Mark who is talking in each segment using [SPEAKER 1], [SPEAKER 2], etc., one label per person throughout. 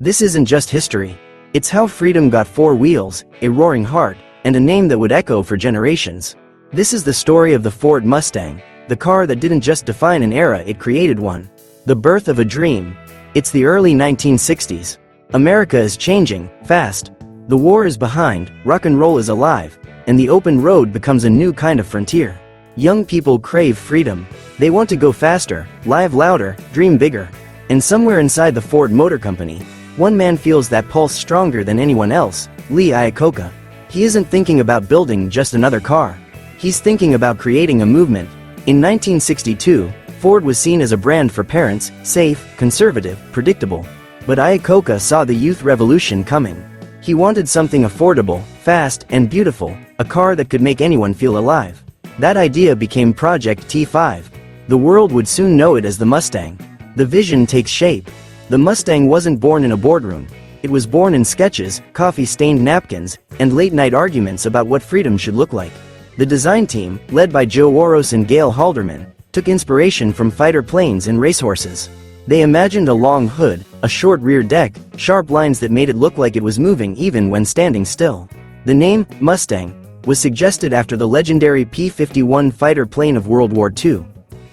[SPEAKER 1] This isn't just history. It's how freedom got four wheels, a roaring heart, and a name that would echo for generations. This is the story of the Ford Mustang, the car that didn't just define an era, it created one. The birth of a dream. It's the early 1960s. America is changing, fast. The war is behind, rock and roll is alive, and the open road becomes a new kind of frontier. Young people crave freedom. They want to go faster, live louder, dream bigger. And somewhere inside the Ford Motor Company, one man feels that pulse stronger than anyone else, Lee Iacocca. He isn't thinking about building just another car. He's thinking about creating a movement. In 1962, Ford was seen as a brand for parents, safe, conservative, predictable. But Iacocca saw the youth revolution coming. He wanted something affordable, fast, and beautiful, a car that could make anyone feel alive. That idea became Project T5. The world would soon know it as the Mustang. The vision takes shape. The Mustang wasn't born in a boardroom. It was born in sketches, coffee-stained napkins, and late-night arguments about what freedom should look like. The design team, led by Joe Oros and Gail Halderman, took inspiration from fighter planes and racehorses. They imagined a long hood, a short rear deck, sharp lines that made it look like it was moving even when standing still. The name, Mustang, was suggested after the legendary P-51 fighter plane of World War II.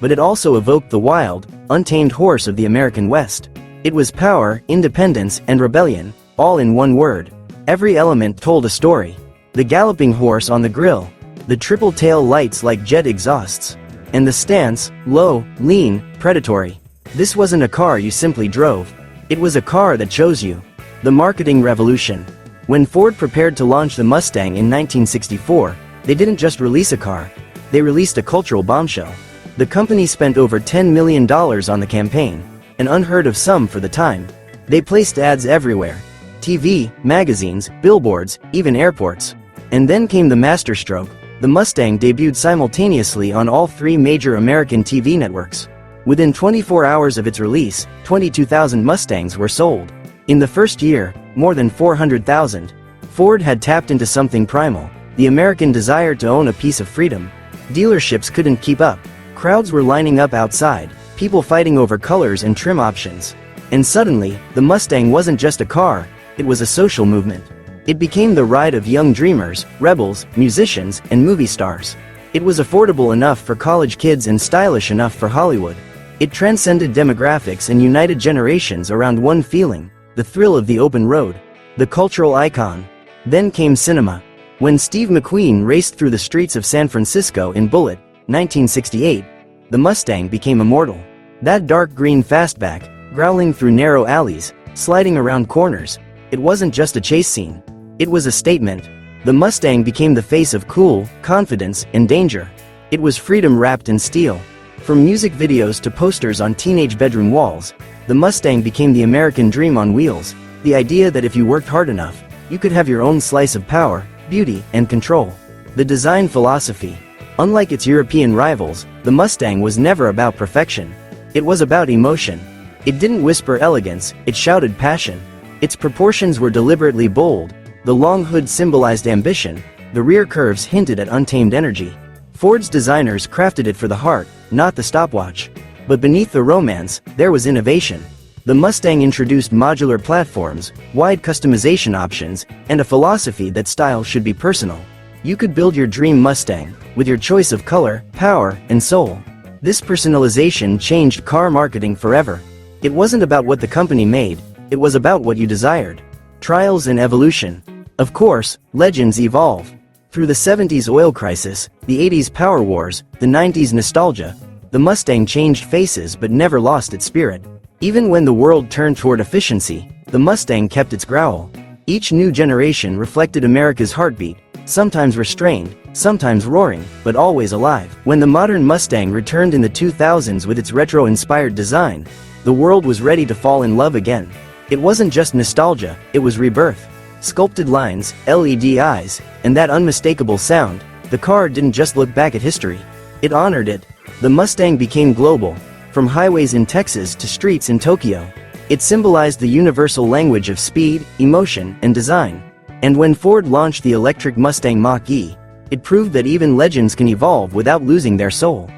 [SPEAKER 1] But it also evoked the wild, untamed horse of the American West. It was power, independence, and rebellion, all in one word. Every element told a story. The galloping horse on the grille, the triple tail lights like jet exhausts, and the stance, low, lean, predatory. This wasn't a car you simply drove. It was a car that chose you. The marketing revolution. When Ford prepared to launch the Mustang in 1964, they didn't just release a car. They released a cultural bombshell. The company spent over $10 million on the campaign, an unheard of sum for the time. They placed ads everywhere. TV, magazines, billboards, even airports. And then came the masterstroke. The Mustang debuted simultaneously on all three major American TV networks. Within 24 hours of its release, 22,000 Mustangs were sold. In the first year, more than 400,000. Ford had tapped into something primal, the American desire to own a piece of freedom. Dealerships couldn't keep up. Crowds were lining up outside, people fighting over colors and trim options. And suddenly, the Mustang wasn't just a car, it was a social movement. It became the ride of young dreamers, rebels, musicians, and movie stars. It was affordable enough for college kids and stylish enough for Hollywood. It transcended demographics and united generations around one feeling, the thrill of the open road. The cultural icon. Then came cinema. When Steve McQueen raced through the streets of San Francisco in Bullitt, 1968, the Mustang became immortal. That dark green fastback, growling through narrow alleys, sliding around corners. It wasn't just a chase scene. It was a statement. The Mustang became the face of cool, confidence, and danger. It was freedom wrapped in steel. From music videos to posters on teenage bedroom walls, the Mustang became the American dream on wheels, the idea that if you worked hard enough, you could have your own slice of power, beauty, and control. The design philosophy. Unlike its European rivals, the Mustang was never about perfection. It was about emotion. It didn't whisper elegance, it shouted passion. Its proportions were deliberately bold. The long hood symbolized ambition, the rear curves hinted at untamed energy. Ford's designers crafted it for the heart, not the stopwatch. But beneath the romance, there was innovation. The Mustang introduced modular platforms, wide customization options, and a philosophy that style should be personal. You could build your dream Mustang, with your choice of color, power, and soul. This personalization changed car marketing forever. It wasn't about what the company made, it was about what you desired. Trials and evolution. Of course, legends evolve. Through the 70s oil crisis, the 80s power wars, the 90s nostalgia, the Mustang changed faces but never lost its spirit. Even when the world turned toward efficiency, the Mustang kept its growl. Each new generation reflected America's heartbeat, sometimes restrained, sometimes roaring, but always alive. When the modern Mustang returned in the 2000s with its retro-inspired design, the world was ready to fall in love again. It wasn't just nostalgia, it was rebirth. Sculpted lines, LED eyes, and that unmistakable sound, the car didn't just look back at history. It honored it. The Mustang became global, from highways in Texas to streets in Tokyo. It symbolized the universal language of speed, emotion, and design. And when Ford launched the electric Mustang Mach-E, it proved that even legends can evolve without losing their soul.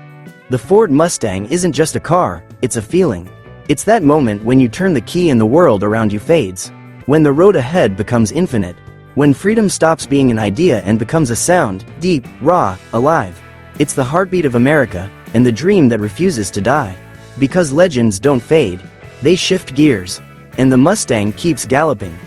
[SPEAKER 1] The Ford Mustang isn't just a car, it's a feeling. It's that moment when you turn the key and the world around you fades. When the road ahead becomes infinite. When freedom stops being an idea and becomes a sound, deep, raw, alive. It's the heartbeat of America, and the dream that refuses to die. Because legends don't fade, they shift gears. And the Mustang keeps galloping.